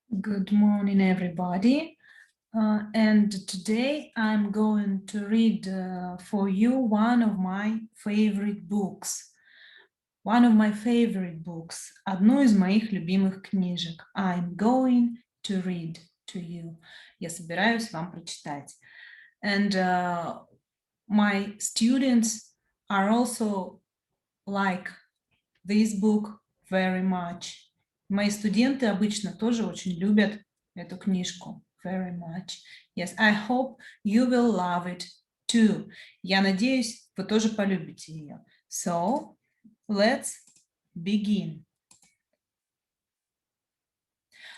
Good morning, everybody. And today I'm going to read for you one of my favorite books. Одну из моих любимых книжек. I'm going to read to you. Я собираюсь вам прочитать. And my students are also like this book very much. Мои студенты обычно тоже очень любят эту книжку. Very much. Yes, I hope you will love it too. Я надеюсь, вы тоже полюбите ее. So, let's begin.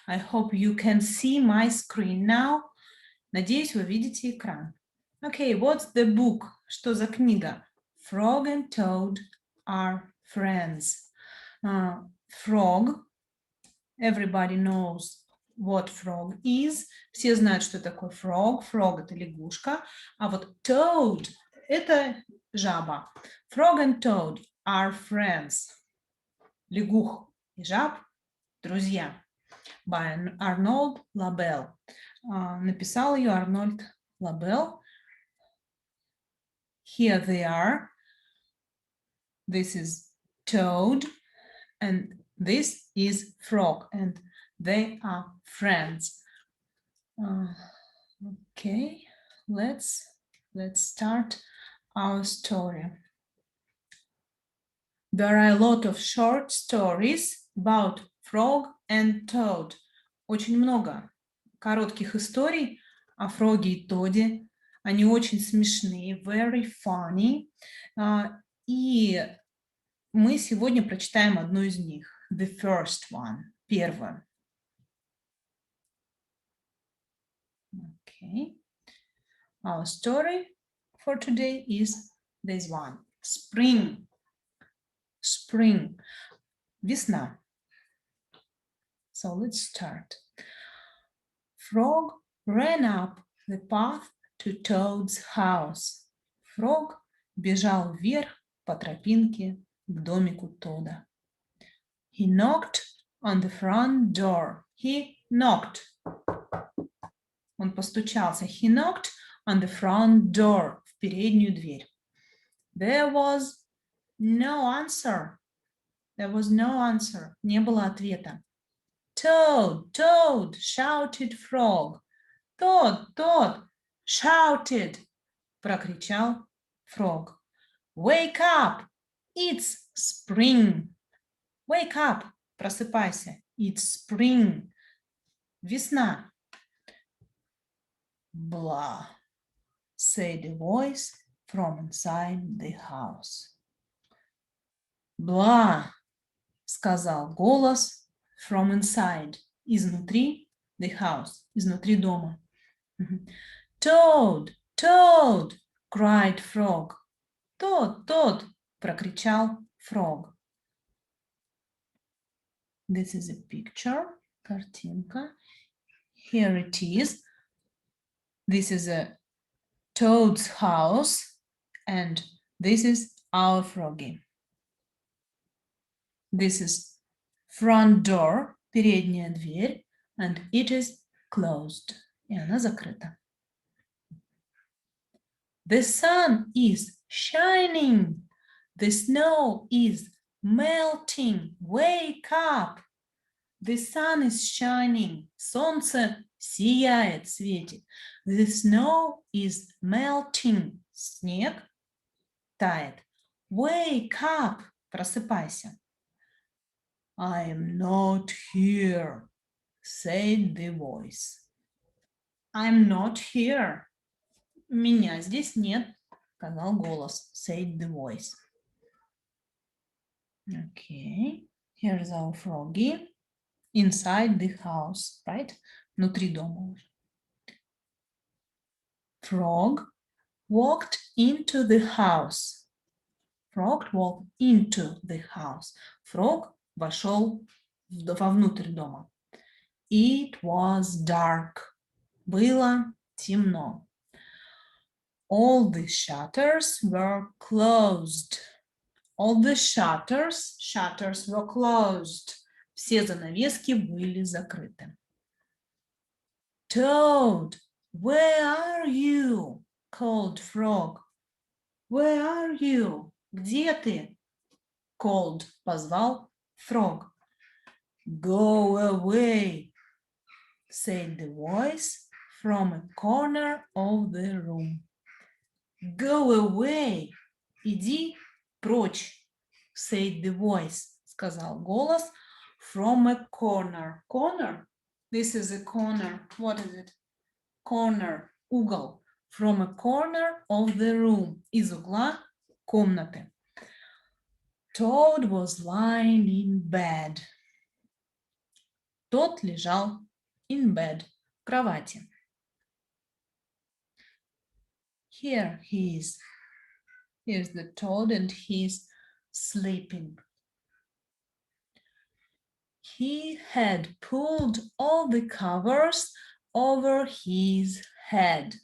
I hope you can see my screen now. Надеюсь, вы видите экран. Okay, what's the book? Что за книга? Frog and Toad are friends. Frog. Everybody knows what frog is. Все знают, что такое frog. Frog – это лягушка. А вот toad – это жаба. Frog and toad are friends. Лягух и жаб – друзья. By Arnold Lobel. Написал ее Арнольд Лобел. Here they are. This is toad and this is frog, and they are friends. Okay, let's start our story. There are a lot of short stories about frog and toad. Очень много коротких историй о фроге и тоде. Они очень смешные, very funny. И мы сегодня прочитаем одну из них. The first one. Первую. Okay. Our story for today is this one. Spring. Spring. Весна. So let's start. Frog ran up the path to Toad's house. Frog бежал вверх по тропинке к домику Тода. He knocked on the front door. He knocked. Он постучался. He knocked on the front door. В переднюю дверь. There was no answer. There was no answer. Не было ответа. Toad, Toad, shouted Frog. Toad, Toad, shouted. Прокричал Frog. Wake up. It's spring. Wake up. Просыпайся. It's spring. Весна. Blah, said a voice from inside the house. Blah, сказал голос from inside, изнутри the house, изнутри дома. Toad, Toad, cried Frog. Toad, Toad, прокричал Frog. This is a picture, картинка. Here it is. This is a Toad's house, and this is our froggy. This is front door, передняя дверь, and it is closed. И она закрыта. The sun is shining. The snow is melting. Wake up. The sun is shining. Солнце сияет, светит. The snow is melting. Снег тает. Wake up. Просыпайся. I am not here, said the voice. I'm not here. Меня здесь нет, сказал голос. Said the voice. Okay. Here's our froggy. Inside the house, right? Внутри дома. Frog walked into the house. Frog walked into the house. Frog вошел вовнутрь дома. It was dark. Было темно. All the shutters were closed. All the shutters were closed. Все занавески были закрыты. Toad, where are you? Called Frog. Where are you? Где ты? Called, позвал Frog. Go away, said the voice from a corner of the room. Go away, иди прочь, said the voice, сказал голос, from a corner. Corner? This is a corner. What is it? Corner, угол. From a corner of the room. Из угла комнаты. Toad was lying in bed. Тот лежал in bed, в кровати. Here he is. Here's the toad and he's sleeping. He had pulled all the covers over his head.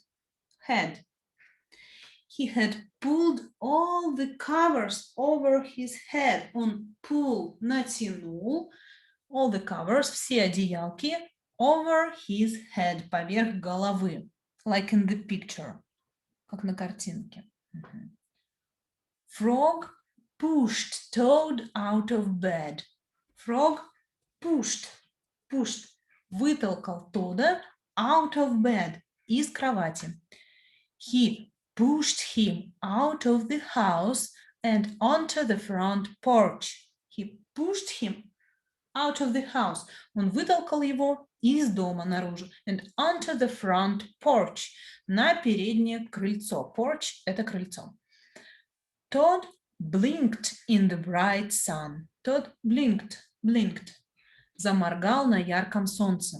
He had pulled all the covers over his head. Он pull, натянул all the covers, все одеялки, over his head, поверх головы. Like in the picture, как на картинке. Frog pushed Toad out of bed. Frog pushed, вытолкал Тода out of bed, из кровати. He pushed him out of the house and onto the front porch. He pushed him out of the house. Он вытолкал его из дома наружу. And onto the front porch. На переднее крыльцо. Porch – это крыльцо. Toad blinked in the bright sun. Toad blinked. Заморгал на ярком солнце.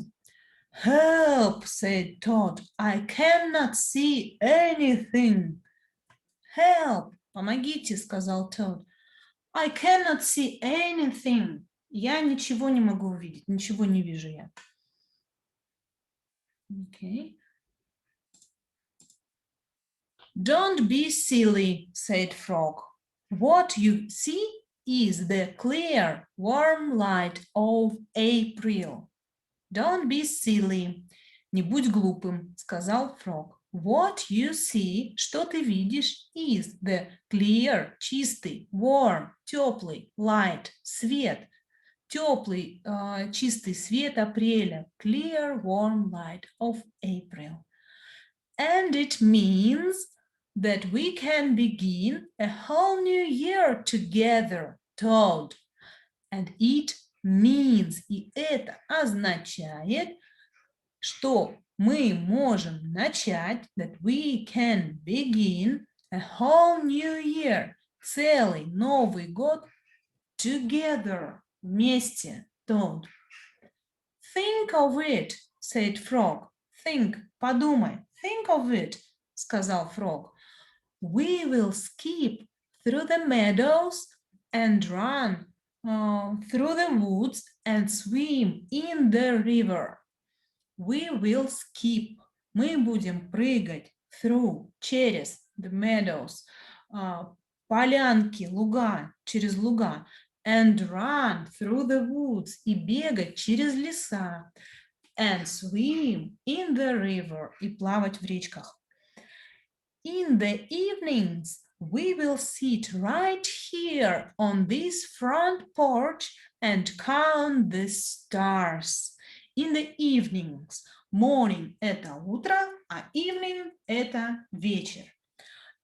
Help, said Toad. I cannot see anything. Help, помогите, сказал Toad. I cannot see anything. Я ничего не могу увидеть, ничего не вижу я. Okay. Don't be silly, said Frog. What you see is the clear, warm light of April. Don't be silly. Не будь глупым, сказал Frog. What you see, что ты видишь, is the clear, чистый, warm, теплый, light, свет. Теплый, чистый свет апреля. Clear, warm light of April. And it means that we can begin a whole new year together, Toad. And it means, и это означает, что мы можем начать, that we can begin a whole new year, целый Новый год, together, вместе, Toad. Think of it, said Frog. Think, подумай. Think of it, сказал Frog. We will skip through the meadows and run through the woods and swim in the river. We will skip. Мы будем прыгать through, через the meadows, полянки, луга, через луга, and run through the woods, и бегать через леса, and swim in the river, и плавать в речках. In the evenings, we will sit right here on this front porch and count the stars. In the evenings. Morning – это утро, а evening – это вечер.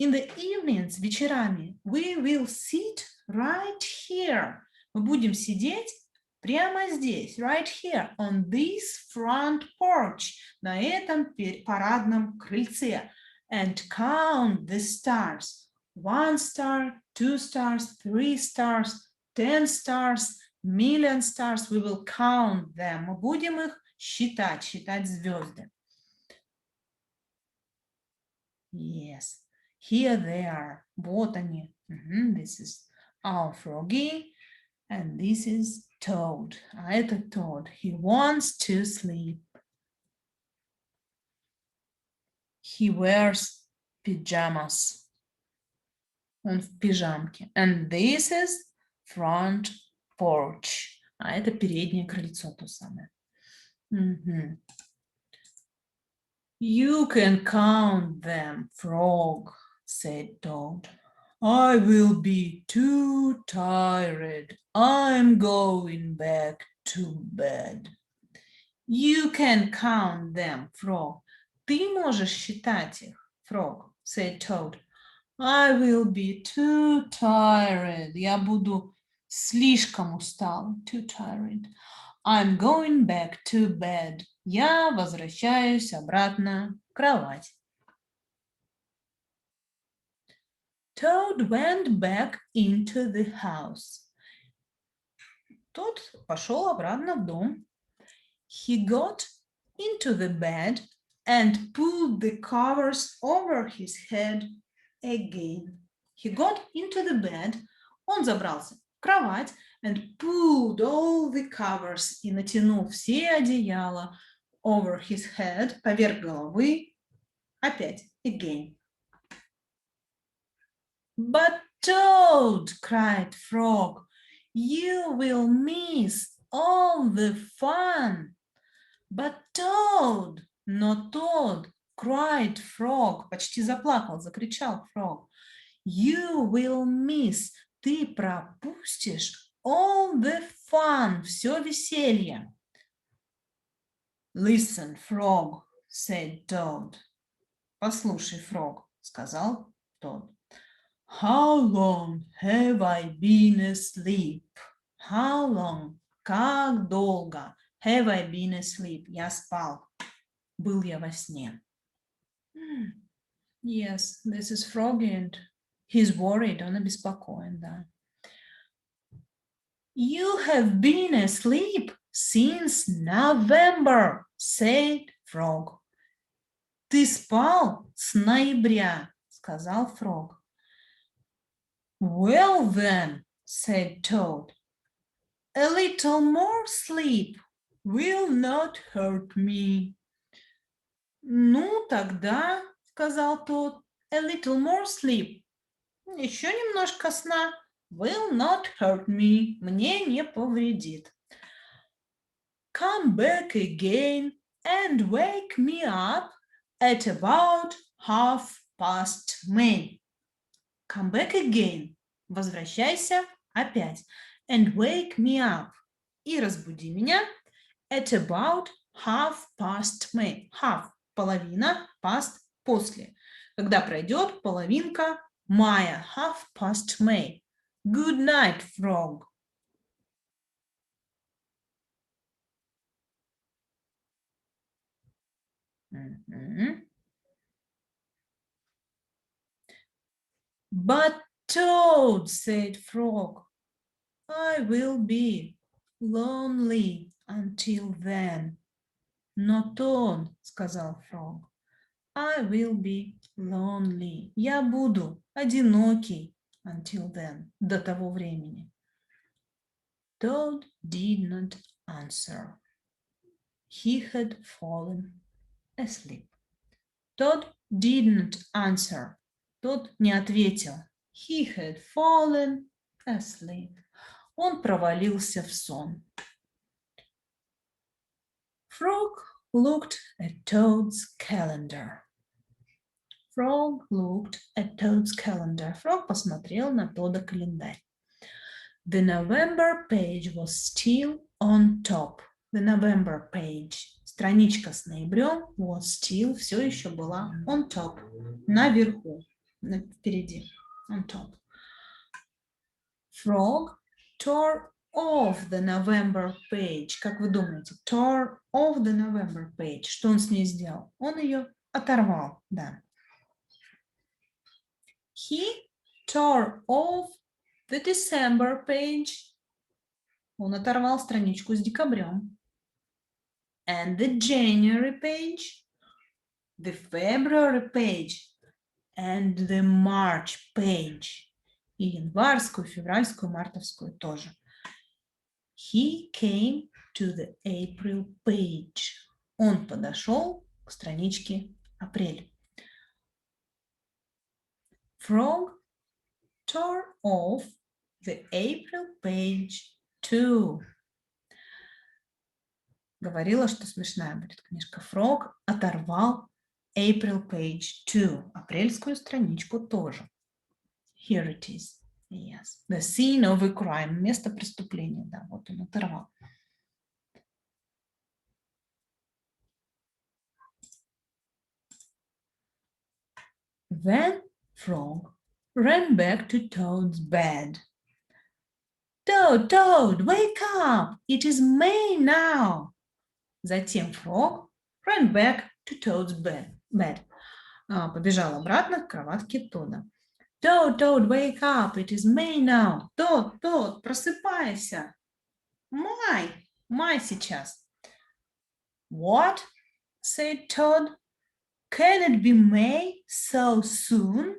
In the evenings, вечерами, we will sit right here. Мы будем сидеть прямо здесь, right here, on this front porch, на этом парадном крыльце. And count the stars. 1 star, 2 stars, 3 stars, 10 stars, million stars. We will count them. Мы будем их считать звезды. Yes. Here they are. Вот они. This is our froggy. And this is Toad. А это Toad. He wants to sleep. He wears pajamas. Он в пижамке. And this is front porch. А это переднее крыльцо то самое. You can count them, Frog, said Toad. I will be too tired. I'm going back to bed. You can count them, Frog. Ты можешь считать их, Frog, said Toad. I will be too tired. Я буду слишком устал. Too tired. I'm going back to bed. Я возвращаюсь обратно в кровать. Toad went back into the house. Тот пошел обратно в дом. He got into the bed and pulled the covers over his head again. He got into the bed. Он забрался в кровать and pulled all the covers и натянул все одеяла over his head, поверх головы, опять, again. But Toad, cried Frog, you will miss all the fun. But Toad, но Toad, cried Frog, почти заплакал, закричал Frog. You will miss, ты пропустишь all the fun, все веселье. Listen, Frog, said Toad. Послушай, Frog, сказал Toad. How long have I been asleep? How long? Как долго? Have I been asleep? Я спал. Был я во сне. Yes, this is Froggy and he's worried. Он обеспокоен, да. You have been asleep since November, said Frog. Ты спал с ноября, сказал Frog. Well then, said Toad, a little more sleep will not hurt me. Ну, тогда, сказал Toad, a little more sleep. Еще немножко сна will not hurt me. Мне не повредит. Come back again and wake me up at about May. Come back again. Возвращайся опять. And wake me up. И разбуди меня at about May. Half – половина, past – после. Когда пройдет половинка мая. May. Good night, Frog. But Toad, said Frog, I will be lonely until then. Но Toad, сказал Frog, I will be lonely. Я буду одинокий until then, до того времени. Toad did not answer. He had fallen asleep. Toad did not answer. Тот не ответил. He had fallen asleep. Он провалился в сон. Frog looked at Toad's calendar. Frog looked at Toad's calendar. Frog посмотрел на Тода календарь. The November page was still on top. The November page. Страничка с ноябрем was still, все еще была on top. Наверху. Впереди. On top. Frog tore off the November page. Как вы думаете? Tore off the November page. Что он с ней сделал? Он ее оторвал. Да. He tore off the December page. Он оторвал страничку с декабрем. And the January page. The February page. And the March page. И январскую, февральскую, мартовскую тоже. He came to the April page. Он подошел к страничке апрель. Frog tore off the April page too. Говорила, что смешная будет книжка. Frog оторвал April page 2. Апрельскую страничку тоже. Here it is. Yes. The scene of a crime. Место преступления. Да, вот он оторвал. Then Frog ran back to Toad's bed. Toad, Toad, wake up! It is May now. Затем Frog ran back to Toad's bed. Побежал обратно к кроватке Тода. Toad, Toad, wake up! It is May now. Тод, Тод, просыпайся. Май сейчас. What? Said Toad. Can it be May so soon?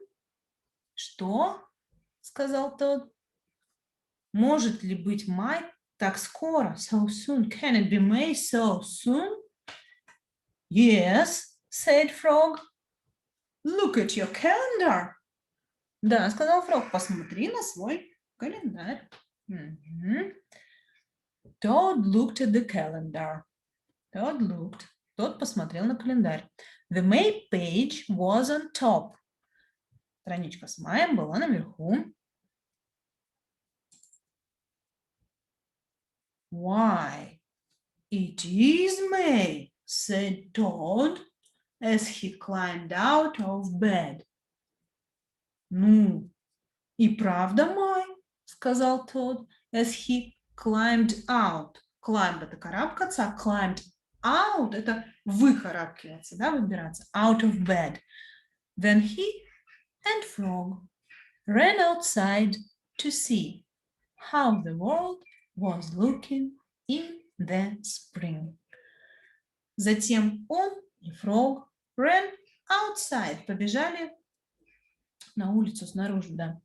Что? Сказал Тод. Может ли быть май так скоро? So soon. Can it be May so soon? Yes, said Frog. Look at your calendar. Да, сказал Frog, посмотри на свой календарь. Toad looked at the calendar. Тот посмотрел на календарь. The May page was on top. Страничка с маем была наверху. Why? It is May, said Toad as he climbed out of bed. Ну, и правда май, сказал Toad as he climbed out. Climb – это карабкаться, а climbed out – это выкарабкиваться, да, выбираться. Out of bed. Then he and Frog ran outside to see how the world was looking in the spring. Затем он и Frog ran outside, побежали на улицу снаружи, да,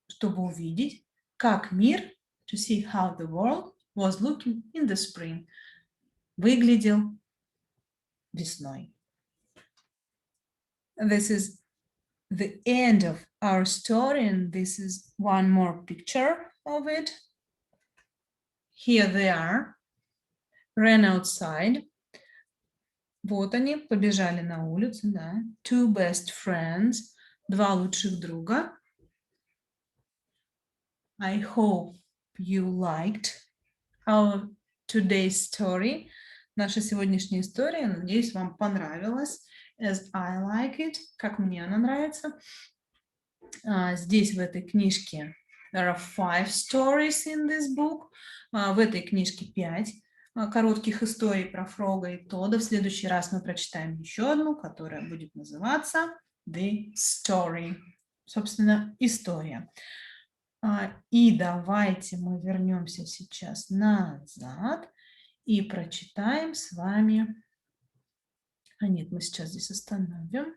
чтобы увидеть, как мир, to see how the world was looking in the spring, выглядел весной. This is the end of our story, and this is one more picture of it. Here they are, ran outside. Вот они, побежали на улицу, да. Two best friends, два лучших друга. I hope you liked our today's story. Наша сегодняшняя история, надеюсь, вам понравилась. As I like it, как мне она нравится. Здесь в этой книжке there are 5 stories in this book. В этой книжке 5 коротких историй про Фрога и Тода. В следующий раз мы прочитаем еще одну, которая будет называться The Story. Собственно, история. И давайте мы вернемся сейчас назад и прочитаем с вами. Нет, мы сейчас здесь остановим.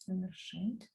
Завершить.